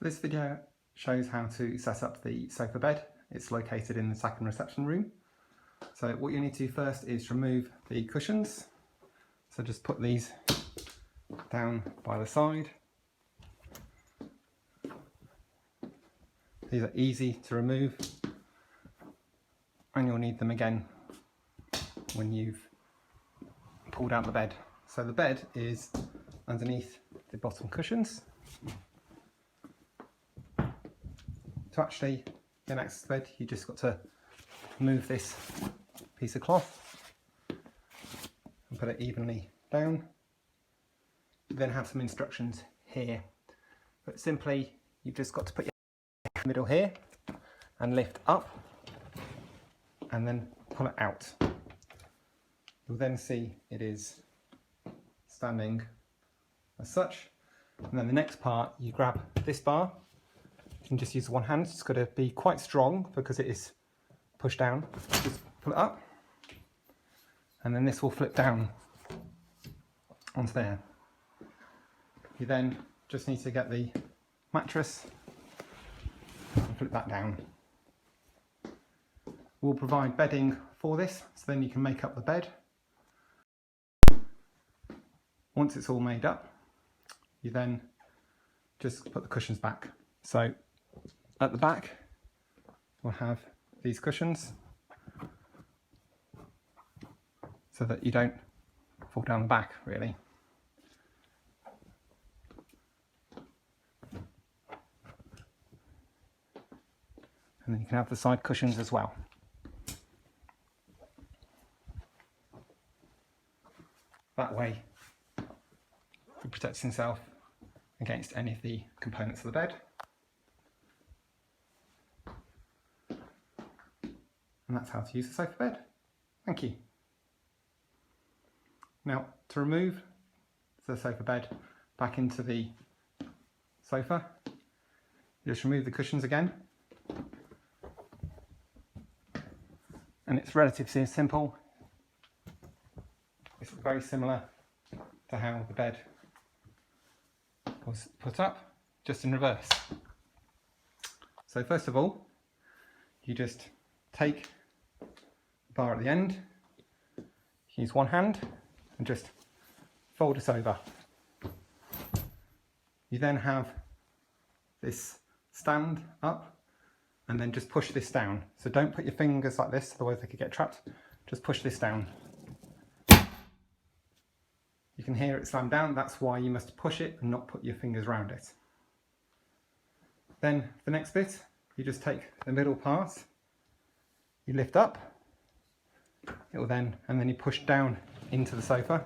This video shows how to set up the sofa bed. It's located in the second reception room. So what you need to do first is remove the cushions. So just put these down by the side. These are easy to remove, and you'll need them again when you've pulled out the bed. So the bed is underneath the bottom cushions. To actually get access to the bed, you just got to move this piece of cloth and put it evenly down. You then have some instructions here, but simply you've just got to put your middle here and lift up and then pull it out. You'll then see it is standing as such, and then the next part you grab this bar. You can just use one hand. It's got to be quite strong because it is pushed down. Just pull it up and then this will flip down onto there. You then just need to get the mattress and flip that down. We'll provide bedding for this, so then you can make up the bed. Once it's all made up, you then just put the cushions back. So at the back, we'll have these cushions so that you don't fall down the back, really. And then you can have the side cushions as well. That way, he protects himself against any of the components of the bed. And that's how to use the sofa bed. Thank you. Now, to remove the sofa bed back into the sofa, you just remove the cushions again. And it's relatively simple. It's very similar to how the bed was put up, just in reverse. So first of all, you just take the bar at the end, use one hand and just fold it over. You then have this stand up and then just push this down. So don't put your fingers like this, otherwise they could get trapped. Just push this down. You can hear it slam down, that's why you must push it and not put your fingers around it. Then the next bit, you just take the middle part, you lift up, and then you push down into the sofa,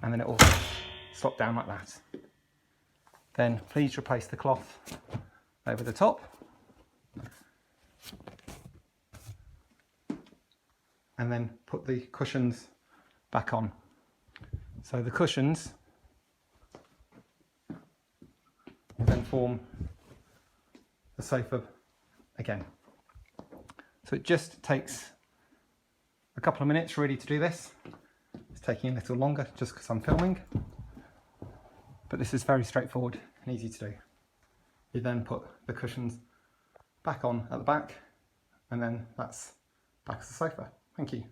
and then it will slop down like that. Then please replace the cloth over the top. And then put the cushions back on. So the cushions will then form the sofa again. So it just takes a couple of minutes really to do this. It's taking a little longer just because I'm filming, but this is very straightforward and easy to do. You then put the cushions back on at the back, and then that's back to the sofa. Thank you.